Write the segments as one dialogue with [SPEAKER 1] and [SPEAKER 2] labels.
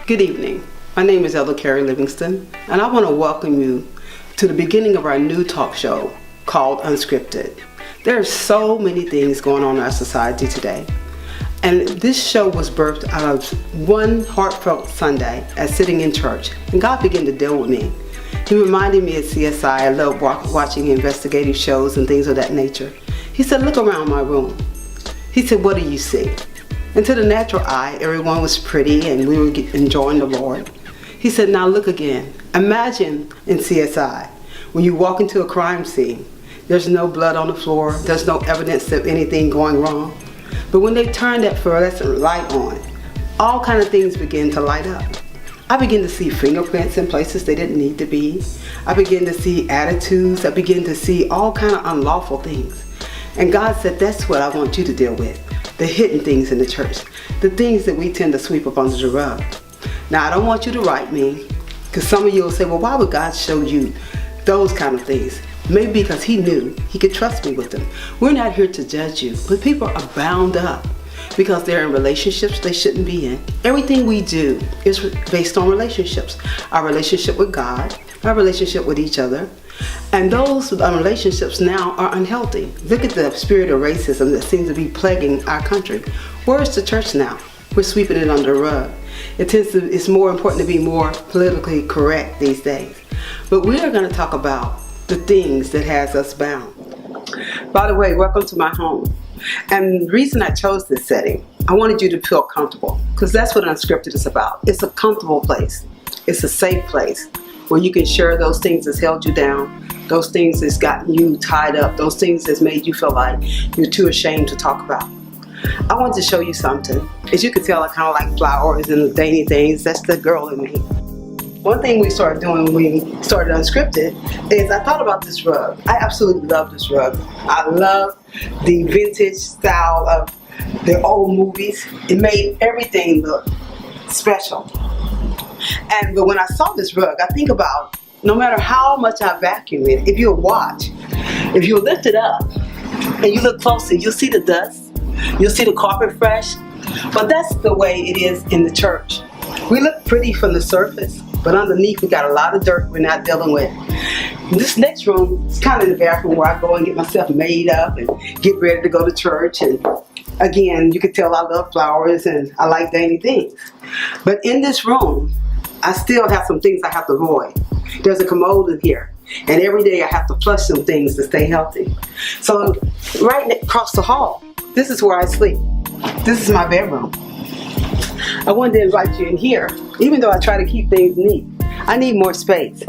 [SPEAKER 1] Good evening. My name is Elder Carrie Livingston, and I want to welcome you to the beginning of our new talk show called Unscripted. There are so many things going on in our society today, and this show was birthed out of one heartfelt Sunday as sitting in church, and God began to deal with me. He reminded me of CSI. I love watching investigative shows and things of that nature. He said, look around my room. He said, what do you see? And to the natural eye, everyone was pretty and we were enjoying the Lord. He said, now look again. Imagine in CSI, when you walk into a crime scene, there's no blood on the floor, there's no evidence of anything going wrong. But when they turn that fluorescent light on, all kind of things begin to light up. I begin to see fingerprints in places they didn't need to be. I begin to see attitudes. I begin to see all kind of unlawful things. And God said, that's what I want you to deal with. The hidden things in the church, the things that we tend to sweep up under the rug. Now, I don't want you to write me, because some of you will say, well, why would God show you those kind of things? Maybe because He knew He could trust me with them. We're not here to judge you, but people are bound up because they're in relationships they shouldn't be in. Everything we do is based on relationships. Our relationship with God, our relationship with each other, and those relationships now are unhealthy. Look at the spirit of racism that seems to be plaguing our country. Where is the church now? We're sweeping it under the rug. It's more important to be more politically correct these days. But we are going to talk about the things that has us bound. By the way, welcome to my home. And the reason I chose this setting, I wanted you to feel comfortable, because that's what Unscripted is about. It's a comfortable place. It's a safe place where you can share those things that's held you down, those things that's gotten you tied up, those things that's made you feel like you're too ashamed to talk about. I want to show you something. As you can tell, I kind of like flowers and dainty things. That's the girl in me. One thing we started doing when we started Unscripted is I thought about this rug. I absolutely love this rug. I love the vintage style of the old movies. It made everything look special. But when I saw this rug, I think about no matter how much I vacuum it, if you'll watch, if you lift it up and you look closely, you'll see the dust, you'll see the carpet fresh. But that's the way it is in the church. We look pretty from the surface, but underneath we got a lot of dirt we're not dealing with. This next room is kind of the bathroom where I go and get myself made up and get ready to go to church. And again, you can tell I love flowers and I like dainty things. But in this room, I still have some things I have to avoid. There's a commode in here, and every day I have to flush some things to stay healthy. So right across the hall, this is where I sleep. This is my bedroom. I wanted to invite you in here, even though I try to keep things neat. I need more space.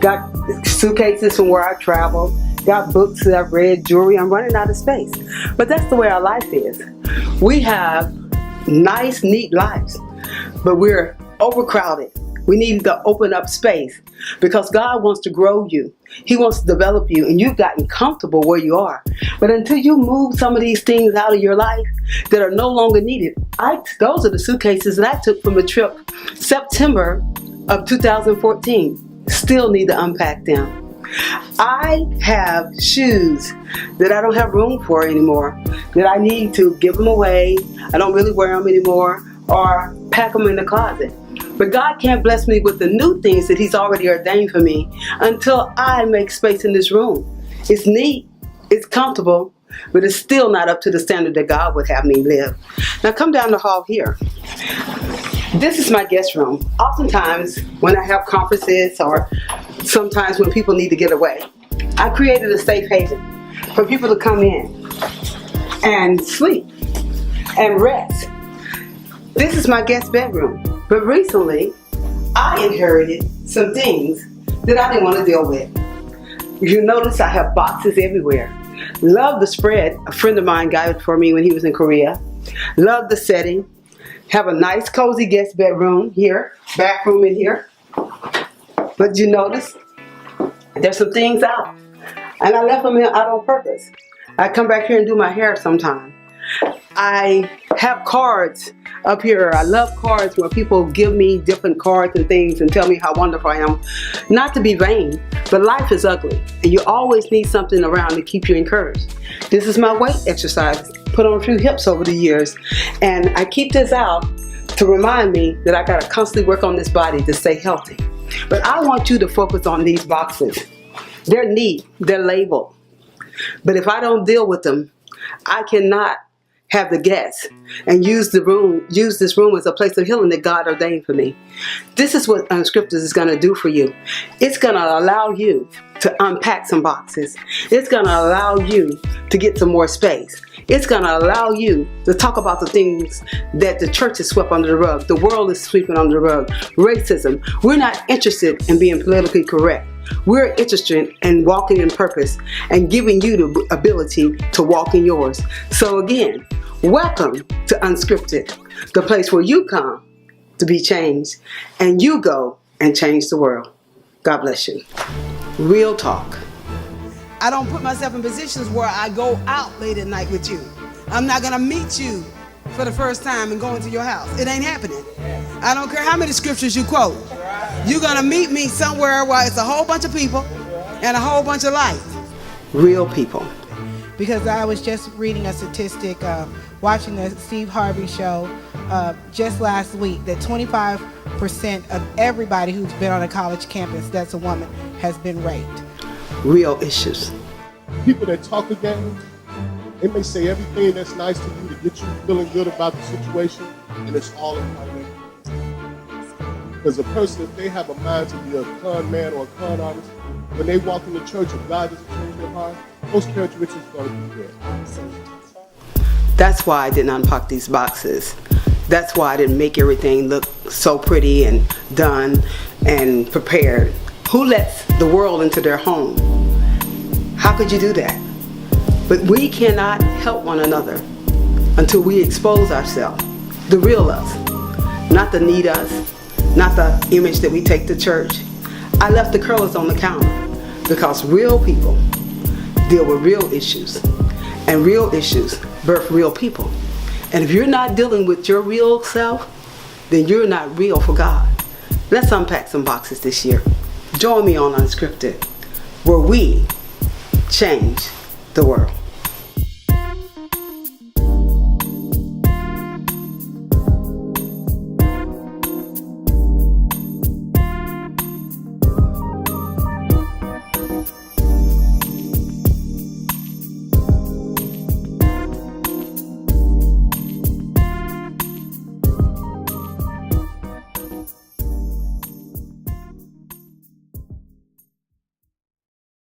[SPEAKER 1] Got suitcases from where I travel, got books that I've read, jewelry. I'm running out of space. But that's the way our life is. We have nice, neat lives, but we're overcrowded. We need to open up space because God wants to grow you. He wants to develop you, and you've gotten comfortable where you are. But until you move some of these things out of your life that are no longer needed, those are the suitcases that I took from a trip September of 2014. Still need to unpack them. I have shoes that I don't have room for anymore, that I need to give them away. I don't really wear them anymore, or pack them in the closet. But God can't bless me with the new things that He's already ordained for me until I make space in this room. It's neat, it's comfortable, but it's still not up to the standard that God would have me live. Now come down the hall here. This is my guest room. Oftentimes when I have conferences or sometimes when people need to get away, I created a safe haven for people to come in and sleep and rest. This is my guest bedroom. But recently, I inherited some things that I didn't want to deal with. You notice I have boxes everywhere. Love the spread a friend of mine got it for me when he was in Korea. Love the setting. Have a nice cozy guest bedroom here, bathroom in here. But you notice there's some things out. And I left them out on purpose. I come back here and do my hair sometime. I have cards up here. I love cards where people give me different cards and things and tell me how wonderful I am. Not to be vain, but life is ugly and you always need something around to keep you encouraged. This is my weight exercise. Put on a few hips over the years, and I keep this out to remind me that I got to constantly work on this body to stay healthy. But I want you to focus on these boxes. They're neat, they're labeled. But if I don't deal with them, I cannot have the guests and use this room as a place of healing that God ordained for me. This is what Unscripted is going to do for you. It's going to allow you to unpack some boxes. It's going to allow you to get some more space. It's going to allow you to talk about the things that the church has swept under the rug. The world is sweeping under the rug. Racism. We're not interested in being politically correct. We're interested in walking in purpose and giving you the ability to walk in yours. So again, welcome to Unscripted, the place where you come to be changed and you go and change the world. God bless you. Real talk. I don't put myself in positions where I go out late at night with you. I'm not going to meet you for the first time and go into your house. It ain't happening. I don't care how many scriptures you quote. You're going to meet me somewhere where it's a whole bunch of people and a whole bunch of light. Real people.
[SPEAKER 2] Because I was just reading a statistic, watching the Steve Harvey show just last week, that 25% of everybody who's been on a college campus that's a woman has been raped.
[SPEAKER 1] Real issues.
[SPEAKER 3] People that talk a game, they may say everything that's nice to you to get you feeling good about the situation, and it's all in financial. Because a person, if they have a mind to be a con man or a con artist, when they walk in the church, if God doesn't change their heart, those characteristics are going to be there.
[SPEAKER 1] That's why I didn't unpack these boxes. That's why I didn't make everything look so pretty and done and prepared. Who lets the world into their home? How could you do that? But we cannot help one another until we expose ourselves, the real us, not the need us, not the image that we take to church. I left the curlers on the counter because real people deal with real issues, and real issues birth real people. And if you're not dealing with your real self, then you're not real for God. Let's unpack some boxes this year. Join me on Unscripted, where we change the world.